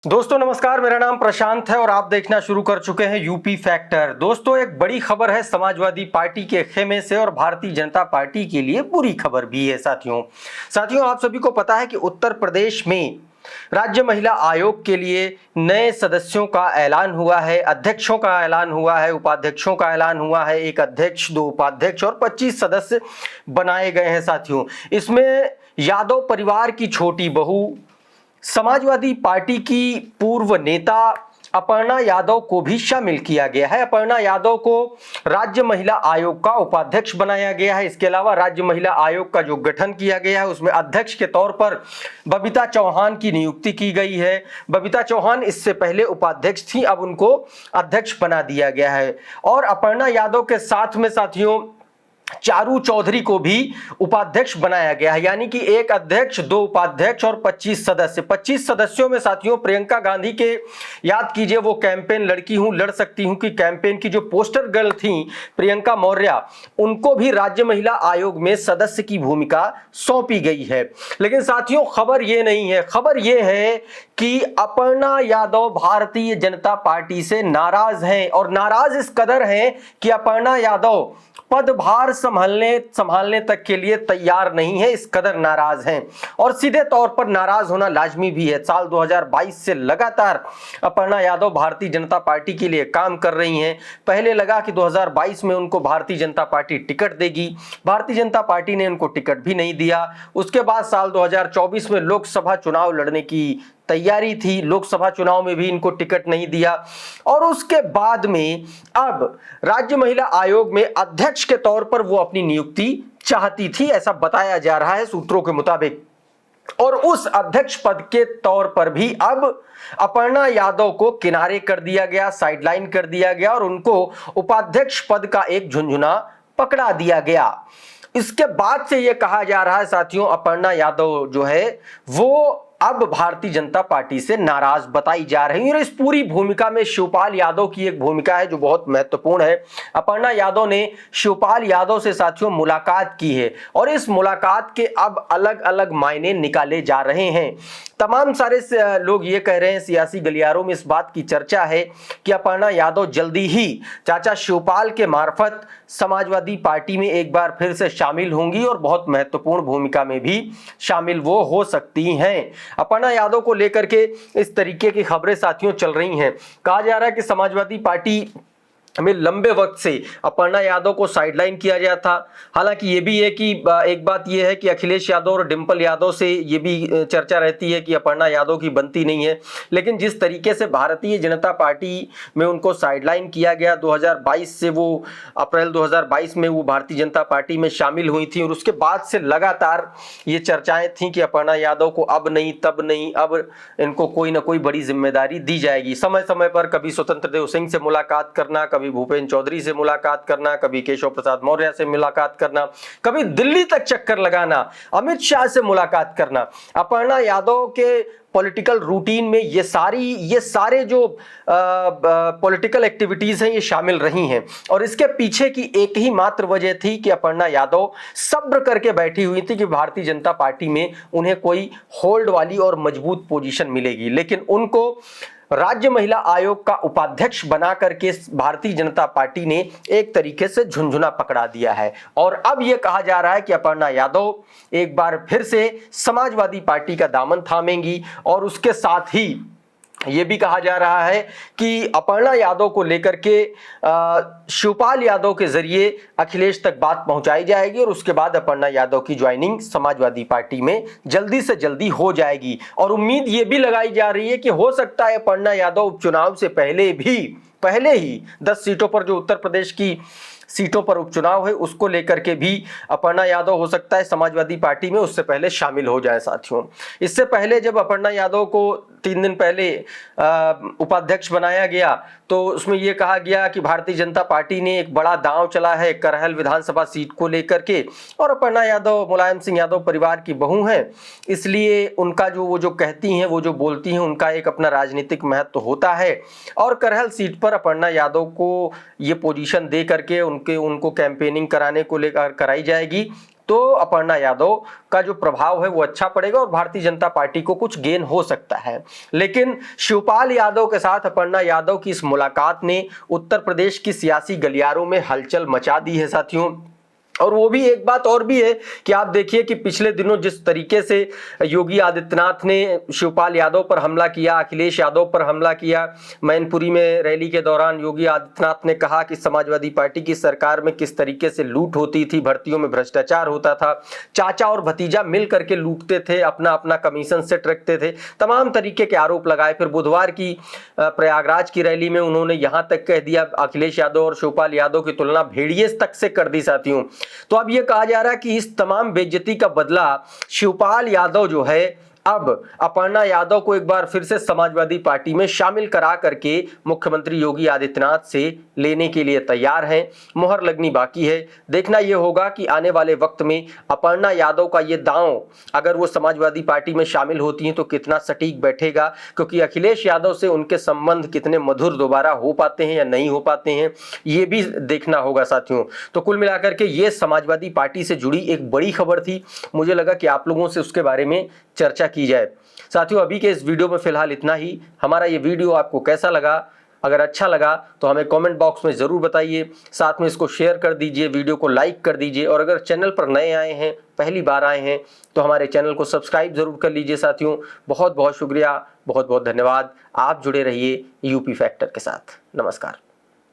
दोस्तों नमस्कार, मेरा नाम प्रशांत है और आप देखना शुरू कर चुके हैं यूपी फैक्टर। दोस्तों एक बड़ी खबर है समाजवादी पार्टी के खेमे से और भारतीय जनता पार्टी के लिए बुरी खबर भी है। साथियों आप सभी को पता है कि उत्तर प्रदेश में राज्य महिला आयोग के लिए नए सदस्यों का ऐलान हुआ है, अध्यक्षों का ऐलान हुआ है, उपाध्यक्षों का ऐलान हुआ है। एक अध्यक्ष, 2 उपाध्यक्ष और 25 सदस्य बनाए गए हैं। साथियों इसमें यादव परिवार की छोटी बहू, समाजवादी पार्टी की पूर्व नेता अपर्णा यादव को भी शामिल किया गया है। अपर्णा यादव को राज्य महिला आयोग का उपाध्यक्ष बनाया गया है। इसके अलावा राज्य महिला आयोग का जो गठन किया गया है उसमें अध्यक्ष के तौर पर बबीता चौहान की नियुक्ति की गई है। बबीता चौहान इससे पहले उपाध्यक्ष थी, अब उनको अध्यक्ष बना दिया गया है। और अपर्णा यादव के साथ में साथियों चारू चौधरी को भी उपाध्यक्ष बनाया गया है, यानी कि एक अध्यक्ष, 2 उपाध्यक्ष और 25 सदस्य। 25 सदस्यों में साथियों प्रियंका गांधी के, याद कीजिए वो कैंपेन लड़की हूं लड़ सकती हूं कि कैंपेन की जो पोस्टर गर्ल थी प्रियंका मौर्य, उनको भी राज्य महिला आयोग में सदस्य की भूमिका सौंपी गई है। लेकिन साथियों खबर ये नहीं है, खबर ये है कि अपर्णा यादव भारतीय जनता पार्टी से नाराज हैं और नाराज इस कदर हैं कि अपर्णा यादव पदभार संभालने तक के लिए तैयार नहीं है, इस कदर नाराज हैं। और सीधे तौर पर नाराज होना लाजमी भी है। साल 2022 से लगातार अपर्णा यादव भारतीय जनता पार्टी के लिए काम कर रही हैं। पहले लगा कि 2022 में उनको भारतीय जनता पार्टी टिकट देगी, भारतीय जनता पार्टी ने उनको टिकट भी नहीं दिया। उसके बाद साल 2024 में लोकसभा चुनाव लड़ने की तैयारी थी, लोकसभा चुनाव में भी इनको टिकट नहीं दिया। और उसके बाद में अब राज्य महिला आयोग में अध्यक्ष के तौर पर वो अपनी नियुक्ति चाहती थी, ऐसा बताया जा रहा है सूत्रों के मुताबिक। और उस अध्यक्ष पद के तौर पर भी अब अपर्णा यादव को किनारे कर दिया गया, साइडलाइन कर दिया गया और उनको उपाध्यक्ष पद का एक झुनझुना पकड़ा दिया गया। इसके बाद से यह कहा जा रहा है साथियों अपर्णा यादव जो है वो अब भारतीय जनता पार्टी से नाराज बताई जा रही है। और इस पूरी भूमिका में शिवपाल यादव की एक भूमिका है जो बहुत महत्वपूर्ण है। अपर्णा यादव ने शिवपाल यादव से साथियों मुलाकात की है और इस मुलाकात के अब अलग अलग मायने निकाले जा रहे हैं। तमाम सारे लोग ये कह रहे हैं, सियासी गलियारों में इस बात की चर्चा है कि अपर्णा यादव जल्दी ही चाचा शिवपाल के मार्फत समाजवादी पार्टी में एक बार फिर से शामिल होंगी और बहुत महत्वपूर्ण भूमिका में भी शामिल वो हो सकती हैं। अपर्णा यादव को लेकर के इस तरीके की खबरें साथियों चल रही हैं। कहा जा रहा है कि समाजवादी पार्टी में लंबे वक्त से अपर्णा यादव को साइडलाइन किया गया था। हालांकि ये भी है कि एक बात ये है कि अखिलेश यादव और डिंपल यादव से ये भी चर्चा रहती है कि अपर्णा यादव की बनती नहीं है। लेकिन जिस तरीके से भारतीय जनता पार्टी में उनको साइडलाइन किया गया 2022 से, वो अप्रैल 2022 में वो भारतीय जनता पार्टी में शामिल हुई थी और उसके बाद से लगातार ये चर्चाएं थी कि अपर्णा यादव को अब नहीं तब नहीं, अब इनको कोई ना कोई बड़ी जिम्मेदारी दी जाएगी। समय समय पर कभी स्वतंत्र देव सिंह से मुलाकात करना, कभी भूपेंद्र चौधरी से मुलाकात करना, कभी केशव प्रसाद मौर्य से मुलाकात करना, कभी दिल्ली तक चक्कर लगाना, अमित शाह से मुलाकात करना। अपर्णा यादव के पॉलिटिकल रूटीन में ये सारे जो पॉलिटिकल एक्टिविटीज हैं ये शामिल रही हैं। और इसके पीछे की एक ही मात्र वजह थी कि अपर्णा यादव सब्र करके बैठी हुई थी कि भारतीय जनता पार्टी में उन्हें कोई होल्ड वाली और मजबूत पोजीशन मिलेगी। लेकिन उनको राज्य महिला आयोग का उपाध्यक्ष बना करके भारतीय जनता पार्टी ने एक तरीके से झुनझुना पकड़ा दिया है। और अब यह कहा जा रहा है कि अपर्णा यादव एक बार फिर से समाजवादी पार्टी का दामन थामेंगी। और उसके साथ ही ये भी कहा जा रहा है कि अपर्णा यादव को लेकर के शिवपाल यादव के जरिए अखिलेश तक बात पहुंचाई जाएगी और उसके बाद अपर्णा यादव की ज्वाइनिंग समाजवादी पार्टी में जल्दी से जल्दी हो जाएगी। और उम्मीद ये भी लगाई जा रही है कि हो सकता है अपर्णा यादव उपचुनाव से पहले ही 10 सीटों पर, जो उत्तर प्रदेश की सीटों पर उपचुनाव है, उसको लेकर के भी अपर्णा यादव हो सकता है समाजवादी पार्टी में उससे पहले शामिल हो जाए। साथियों इससे पहले जब अपर्णा यादव को 3 दिन पहले उपाध्यक्ष बनाया गया तो उसमें यह कहा गया कि भारतीय जनता पार्टी ने एक बड़ा दांव चला है करहल विधानसभा सीट को लेकर के, और अपर्णा यादव मुलायम सिंह यादव परिवार की बहू हैं, इसलिए उनका वो जो कहती हैं, वो जो बोलती हैं, उनका एक अपना राजनीतिक महत्व होता है। और करहल सीट पर अपर्णा यादव को ये पोजीशन दे करके उनको कैंपेनिंग कराने को लेकर कराई जाएगी। तो अपर्णा यादव का जो प्रभाव है वो अच्छा पड़ेगा और भारतीय जनता पार्टी को कुछ गेन हो सकता है। लेकिन शिवपाल यादव के साथ अपर्णा यादव की इस मुलाकात ने उत्तर प्रदेश की सियासी गलियारों में हलचल मचा दी है साथियों। और वो भी एक बात और भी है कि आप देखिए कि पिछले दिनों जिस तरीके से योगी आदित्यनाथ ने शिवपाल यादव पर हमला किया, अखिलेश यादव पर हमला किया, मैनपुरी में रैली के दौरान योगी आदित्यनाथ ने कहा कि समाजवादी पार्टी की सरकार में किस तरीके से लूट होती थी, भर्तियों में भ्रष्टाचार होता था, चाचा और भतीजा मिल करके लूटते थे, अपना अपना कमीशन सेट रखते थे, तमाम तरीके के आरोप लगाए। फिर बुधवार की प्रयागराज की रैली में उन्होंने यहां तक कह दिया, अखिलेश यादव और शिवपाल यादव की तुलना भेड़िए तक से कर दी साथियों। तो अब यह कहा जा रहा है कि इस तमाम बेइज्जती का बदला शिवपाल यादव जो है अब अपर्णा यादव को एक बार फिर से समाजवादी पार्टी में शामिल करा करके मुख्यमंत्री योगी आदित्यनाथ से लेने के लिए तैयार हैं। मुहर लगनी बाकी है। देखना यह होगा कि आने वाले वक्त में अपर्णा यादव का यह दांव अगर वो समाजवादी पार्टी में शामिल होती हैं तो कितना सटीक बैठेगा, क्योंकि अखिलेश यादव से उनके संबंध कितने मधुर दोबारा हो पाते हैं या नहीं हो पाते हैं, ये भी देखना होगा साथियों। तो कुल मिलाकर के ये समाजवादी पार्टी से जुड़ी एक बड़ी खबर थी। मुझे लगा कि आप लोगों से उसके बारे में चर्चा की जाए। साथियों, अभी के इस वीडियो में फिलहाल इतना ही। हमारा ये वीडियो आपको कैसा लगा? अगर अच्छा लगा तो हमें कमेंट बॉक्स में ज़रूर बताइए। साथ में इसको शेयर कर दीजिए, वीडियो को लाइक कर दीजिए और अगर चैनल पर नए आए हैं, पहली बार आए हैं, तो हमारे चैनल को सब्सक्राइब ज़रूर कर लीजिए साथियों। बहुत बहुत शुक्रिया, बहुत बहुत धन्यवाद। आप जुड़े रहिए यूपी फैक्टर के साथ। नमस्कार।